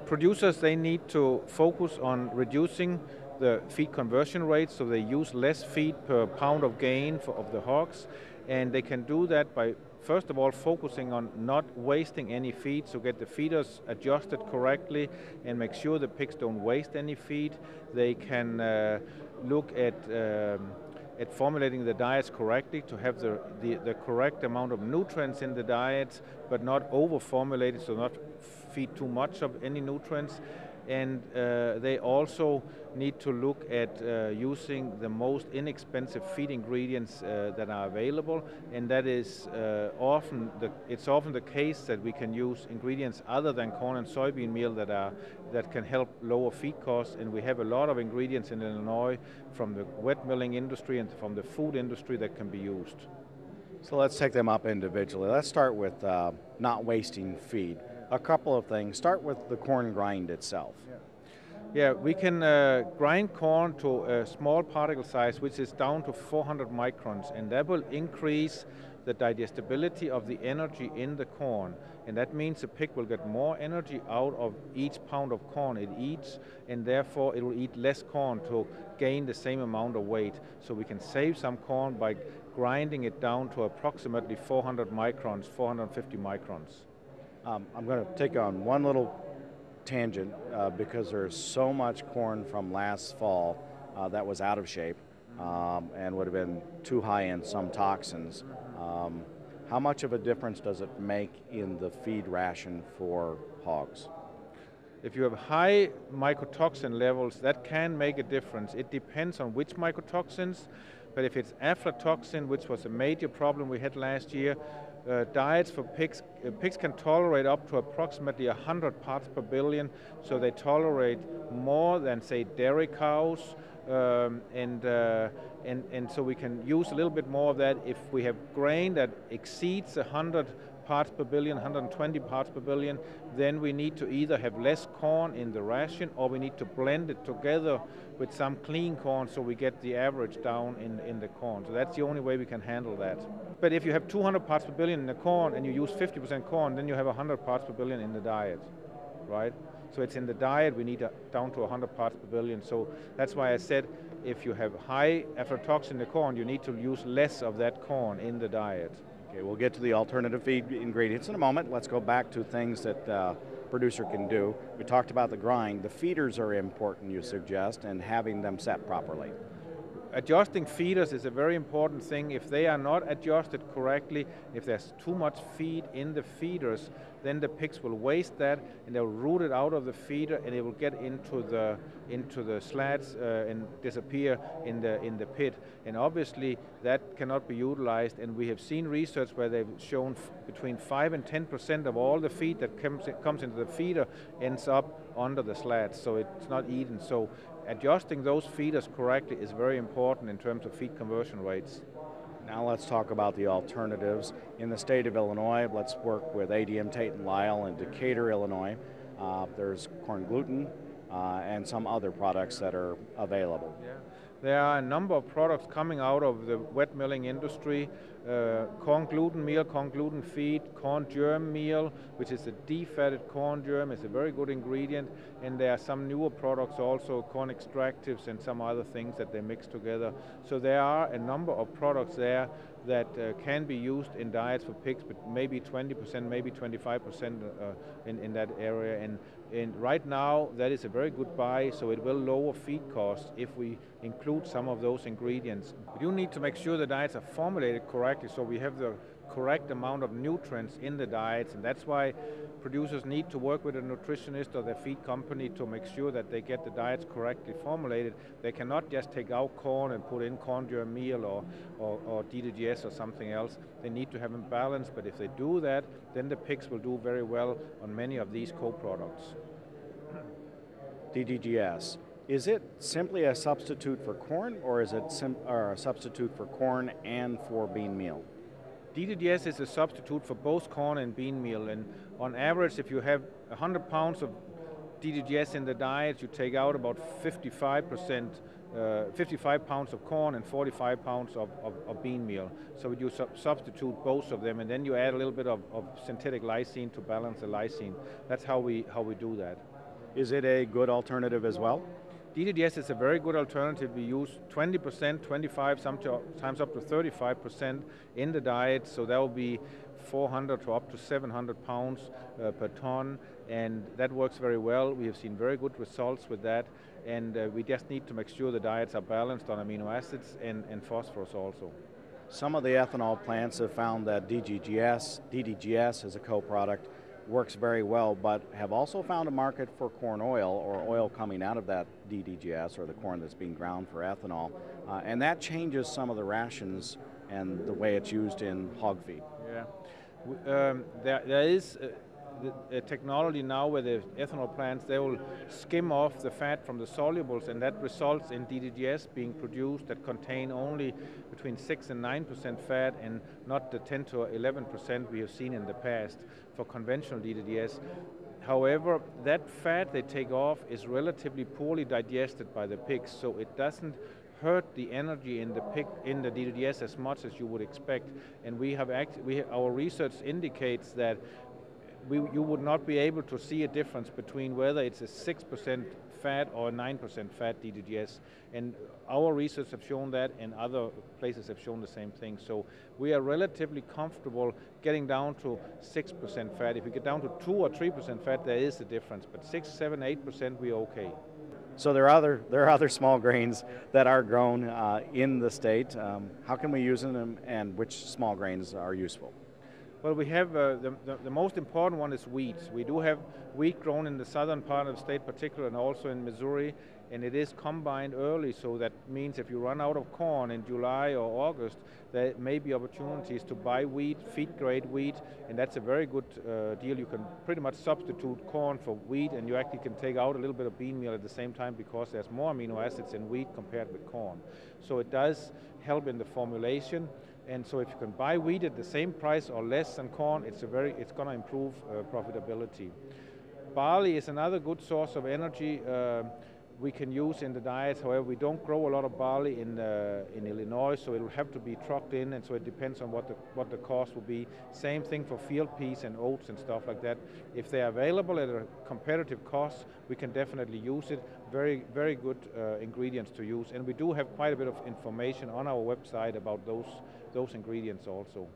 Producers, they need to focus on reducing the feed conversion rate, so they use less feed per pound of gain of the hogs, and they can do that by, first of all, focusing on not wasting any feed, so get the feeders adjusted correctly and make sure the pigs don't waste any feed. They can look at formulating the diets correctly to have the correct amount of nutrients in the diet, but not over-formulated, so not feed too much of any nutrients. And they also need to look at using the most inexpensive feed ingredients that are available, and that is often the case that we can use ingredients other than corn and soybean meal that can help lower feed costs. And we have a lot of ingredients in Illinois from the wet milling industry and from the food industry that can be used. So let's take them up individually. Let's start with not wasting feed. A couple of things. Start with the corn grind itself. Yeah, we can grind corn to a small particle size, which is down to 400 microns, and that will increase the digestibility of the energy in the corn. And that means the pig will get more energy out of each pound of corn it eats, and therefore it will eat less corn to gain the same amount of weight. So we can save some corn by grinding it down to approximately 400 microns, 450 microns. I'm going to take on one little tangent because there's so much corn from last fall that was out of shape and would have been too high in some toxins. How much of a difference does it make in the feed ration for hogs? If you have high mycotoxin levels, that can make a difference. It depends on which mycotoxins, but if it's aflatoxin, which was a major problem we had last year, diets for pigs can tolerate up to approximately 100 parts per billion, so they tolerate more than, say, dairy cows, and so we can use a little bit more of that. If we have grain that exceeds 100 parts per billion, 120 parts per billion, then we need to either have less corn in the ration, or we need to blend it together with some clean corn so we get the average down in the corn. So that's the only way we can handle that. But if you have 200 parts per billion in the corn and you use 50% corn, then you have 100 parts per billion in the diet, right? So it's in the diet we need down to 100 parts per billion. So that's why I said if you have high aflatoxin in the corn, you need to use less of that corn in the diet. Okay, we'll get to the alternative feed ingredients in a moment. Let's go back to things that producer can do. We talked about the grind. The feeders are important, you suggest, and having them set properly. Adjusting feeders is a very important thing. If they are not adjusted correctly, if there's too much feed in the feeders, then the pigs will waste that and they'll root it out of the feeder and it will get into the slats and disappear in the pit. And obviously that cannot be utilized, and we have seen research where they've shown between 5 and 10% of all the feed that comes into the feeder ends up under the slats, so it's not eaten. So adjusting those feeders correctly is very important in terms of feed conversion rates. Now let's talk about the alternatives. In the state of Illinois, let's work with ADM Tate and Lyle in Decatur, Illinois. There's corn gluten and some other products that are available. Yeah. There are a number of products coming out of the wet milling industry. Corn gluten meal, corn gluten feed, corn germ meal, which is a defatted corn germ, is a very good ingredient. And there are some newer products also, corn extractives and some other things that they mix together. So there are a number of products there that can be used in diets for pigs, but maybe 20%, maybe 25% in that area. And right now, that is a very good buy, so it will lower feed costs if we include some of those ingredients. We do need to make sure the diets are formulated correctly, so we have the correct amount of nutrients in the diets, and that's why producers need to work with a nutritionist or their feed company to make sure that they get the diets correctly formulated. They cannot just take out corn and put in corn germ meal or DDGS or something else. They need to have them balanced, but if they do that, then the pigs will do very well on many of these co-products. DDGS. Is it simply a substitute for corn, or is it a substitute for corn and for bean meal? DDGS is a substitute for both corn and bean meal, and on average, if you have 100 pounds of DDGS in the diet, you take out about 55 pounds of corn and 45 pounds of bean meal. So you substitute both of them, and then you add a little bit of synthetic lysine to balance the lysine. That's how we do that. Is it a good alternative as well? DDGS is a very good alternative. We use 20%, 25, sometimes up to 35% in the diet, so that will be 400 to up to 700 pounds per ton, and that works very well. We have seen very good results with that, and we just need to make sure the diets are balanced on amino acids and phosphorus also. Some of the ethanol plants have found that DDGS as a co-product works very well, but have also found a market for corn oil or oil coming out of that DDGS or the corn that's being ground for ethanol, and that changes some of the rations and the way it's used in hog feed. Yeah, there is a technology now where the ethanol plants, they will skim off the fat from the solubles, and that results in DDGS being produced that contain only between 6 and 9% fat and not the 10 to 11% we have seen in the past for conventional DDGS. However, that fat they take off is relatively poorly digested by the pigs, so it doesn't hurt the energy in the pig in the DDGS as much as you would expect. And our research indicates that you would not be able to see a difference between whether it's a 6% fat or 9% fat DDGS. And our research have shown that, and other places have shown the same thing. So we are relatively comfortable getting down to 6% fat. If we get down to 2 or 3% fat, there is a difference. But 6, 7, 8%, we're okay. So there are other small grains that are grown in the state. How can we use them, and which small grains are useful? Well, we have the most important one is wheat. We do have wheat grown in the southern part of the state, particularly, and also in Missouri, and it is combined early. So that means if you run out of corn in July or August, there may be opportunities to buy wheat, feed-grade wheat, and that's a very good deal. You can pretty much substitute corn for wheat, and you actually can take out a little bit of bean meal at the same time because there's more amino acids in wheat compared with corn. So it does help in the formulation. And so if you can buy wheat at the same price or less than corn, it's going to improve profitability. Barley is another good source of energy we can use in the diet. However, we don't grow a lot of barley in Illinois, so it will have to be trucked in, and so it depends on what the cost will be. Same thing for field peas and oats and stuff like that. If they're available at a competitive cost, we can definitely use it. Very, very good ingredients to use, and we do have quite a bit of information on our website about those ingredients also.